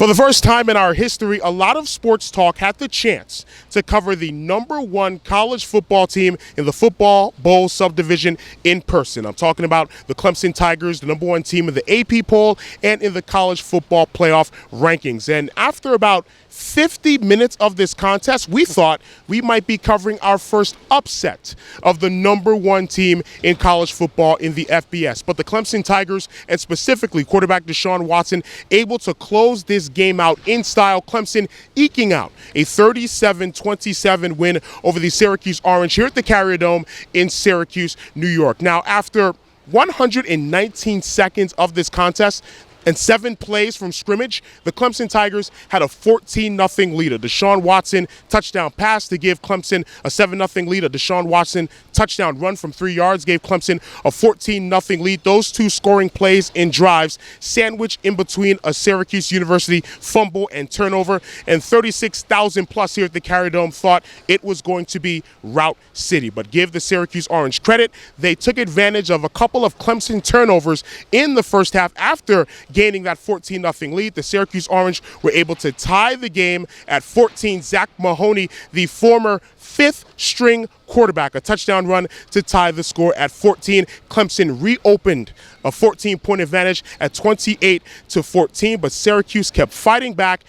For the first time in our history, a lot of sports talk had the chance to cover the #1 college football team in the Football Bowl subdivision in person. I'm talking about the Clemson Tigers, the #1 team in the AP poll and in the college football playoff rankings. And after about 50 minutes of this contest, we thought we might be covering our first upset of the #1 team in college football in the FBS. But the Clemson Tigers, and specifically quarterback Deshaun Watson, able to close this game out in style. Clemson eking out a 37-27 win over the Syracuse Orange here at the Carrier Dome in Syracuse, New York. Now, after 119 seconds of this contest, and 7 plays from scrimmage, the Clemson Tigers had a 14-0 lead. A Deshaun Watson touchdown pass to give Clemson a 7-0 lead. A Deshaun Watson touchdown run from 3 yards gave Clemson a 14-0 lead. Those 2 scoring plays in drives sandwiched in between a Syracuse University fumble and turnover. And 36,000 plus here at the Carrier Dome thought it was going to be Route City. But give the Syracuse Orange credit, they took advantage of a couple of Clemson turnovers in the first half. After gaining that 14-0 lead, the Syracuse Orange were able to tie the game at 14. Zach Mahoney, the former 5th-string quarterback, a touchdown run to tie the score at 14. Clemson reopened a 14-point advantage at 28-14, but Syracuse kept fighting back,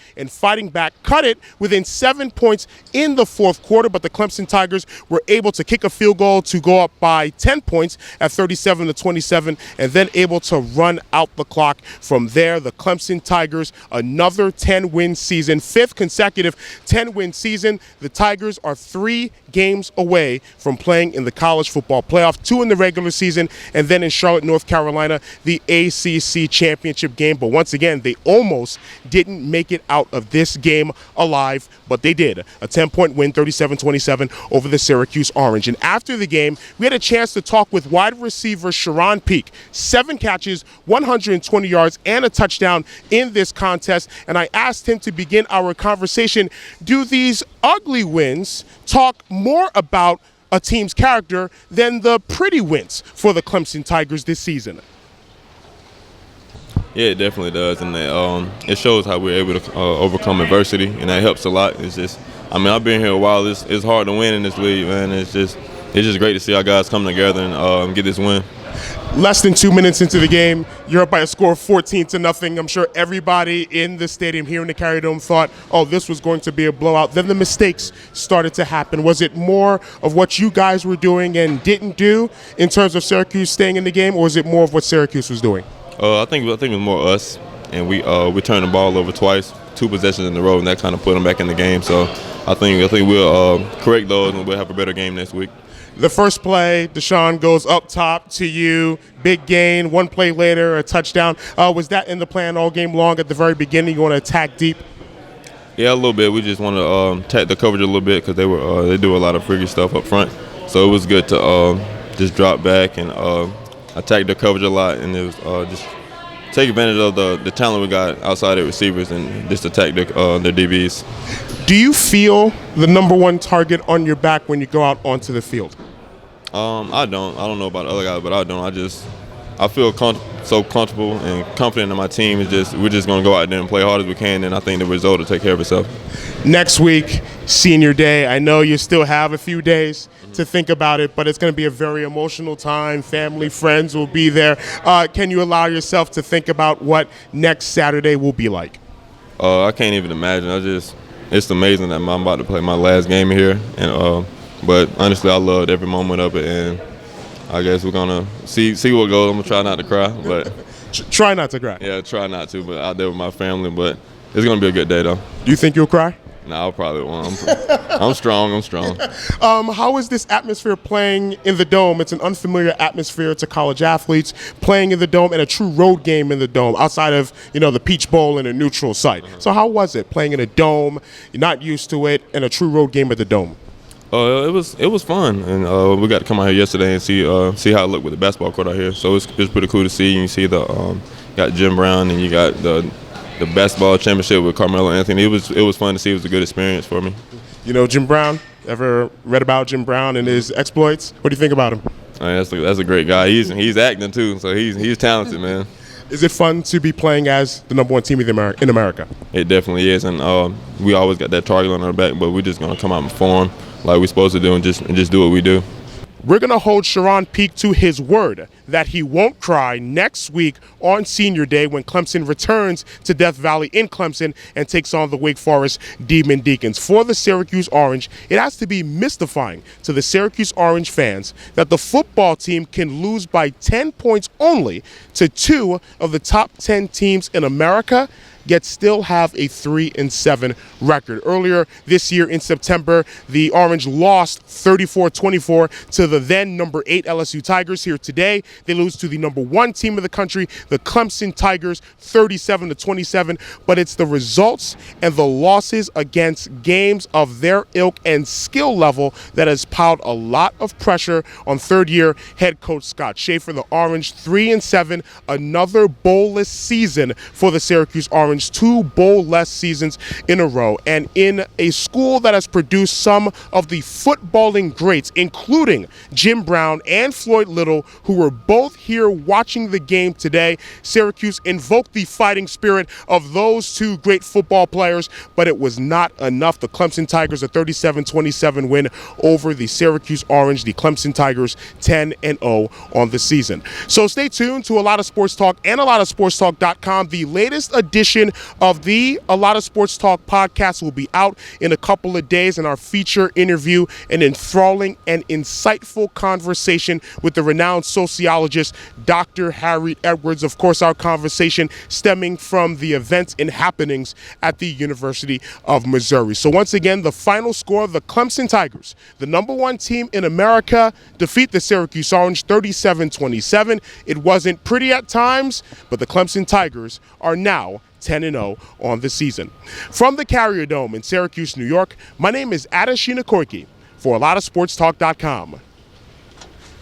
cut it within 7 points in the fourth quarter, but the Clemson Tigers were able to kick a field goal to go up by 10 points at 37-27, and then able to run out the clock from there. The Clemson Tigers, another 10-win season, 5th consecutive 10-win season. The Tigers are 3 games away from playing in the college football playoff, 2 in the regular season, and then in Charlotte, North Carolina, the ACC championship game. But once again, they almost didn't make it out of this game alive, but they did. A 10-point win, 37-27 over the Syracuse Orange. And after the game, we had a chance to talk with wide receiver Charone Peake. 7 catches, 120 yards, and a touchdown in this contest. And I asked him to begin our conversation, do these ugly wins talk more about a team's character than the pretty wins for the Clemson Tigers this season? Yeah, it definitely does, and it shows how we're able to overcome adversity, and that helps a lot. It's just, I mean, I've been here a while. It's hard to win in this league, man. It's just great to see our guys come together and get this win. Less than 2 minutes into the game, you're up by a score of 14-0. I'm sure everybody in the stadium here in the Carrier Dome thought, oh, this was going to be a blowout. Then the mistakes started to happen. Was it more of what you guys were doing and didn't do in terms of Syracuse staying in the game, or was it more of what Syracuse was doing? I think it was more us, and we turned the ball over twice, 2 possessions in a row, and that kind of put them back in the game. So I think we'll correct those, and we'll have a better game next week. The first play, Deshaun goes up top to you, big gain. 1 play later, a touchdown. Was that in the plan all game long at the very beginning? You want to attack deep? Yeah, a little bit. We just want to attack the coverage a little bit because they do a lot of freaky stuff up front. So it was good to just drop back and attack the coverage a lot, and it was just take advantage of the talent we got outside of receivers and just attack the DBs. Do you feel the #1 target on your back when you go out onto the field? I don't. I don't know about the other guys, but I don't. I feel so comfortable and confident in my team. We're just going to go out there and play hard as we can, and I think the result will take care of itself. Next week, senior day. I know you still have a few days to think about it, but it's going to be a very emotional time. Family, friends will be there. Can you allow yourself to think about what next Saturday will be like? I can't even imagine. It's amazing that I'm about to play my last game here, and but honestly, I loved every moment of it, and I guess we're gonna see what goes. I'm gonna try not to cry, but try not to cry. Yeah, try not to, but out there with my family. But it's gonna be a good day, though. Do you think you'll cry? No, I probably won't. I'm strong. How is this atmosphere playing in the Dome? It's an unfamiliar atmosphere to college athletes playing in the Dome and a true road game in the Dome outside of the Peach Bowl and a neutral site. So how was it playing in a Dome? You're not used to it, and a true road game at the Dome. It was fun, and we got to come out here yesterday and see how it looked with the basketball court out here. So it's pretty cool to see. You see got Jim Brown, and you got the basketball championship with Carmelo Anthony. It was fun to see. It was a good experience for me. You know Jim Brown? Ever read about Jim Brown and his exploits? What do you think about him? That's a great guy. He's acting too, so he's talented, man. Is it fun to be playing as the number one team in America? It definitely is, and we always got that target on our back, but we're just gonna come out and perform like we're supposed to do, and just do what we do. We're going to hold Charone Peake to his word that he won't cry next week on Senior Day when Clemson returns to Death Valley in Clemson and takes on the Wake Forest Demon Deacons. For the Syracuse Orange, it has to be mystifying to the Syracuse Orange fans that the football team can lose by 10 points only to two of the top 10 teams in America, yet still have a 3-7 record. Earlier this year in September, the Orange lost 34-24 to the then number 8 LSU Tigers. Here today, they lose to the number 1 team of the country, the Clemson Tigers, 37-27. But it's the results and the losses against games of their ilk and skill level that has piled a lot of pressure on third-year head coach Scott Schaefer. The Orange 3-7, another bowl-less season for the Syracuse Orange. 2 bowl-less seasons in a row, and in a school that has produced some of the footballing greats, including Jim Brown and Floyd Little, who were both here watching the game today. Syracuse invoked the fighting spirit of those 2 great football players, but it was not enough. The Clemson Tigers, a 37-27 win over the Syracuse Orange. The Clemson Tigers 10-0 on the season. So stay tuned to A Lot of Sports Talk and ALOTofSportsTalk.com. The latest edition of the A Lot of Sports Talk podcast will be out in a couple of days, and our feature interview, an enthralling and insightful conversation with the renowned sociologist Dr. Harriet Edwards. Of course, our conversation stemming from the events and happenings at the University of Missouri. So once again, the final score, the Clemson Tigers, the number 1 team in America, defeat the Syracuse Orange 37-27. It wasn't pretty at times, but the Clemson Tigers are now 10-0 on the season. From the Carrier Dome in Syracuse, New York, my name is Adeshina Koike for ALOTofSportsTalk.com.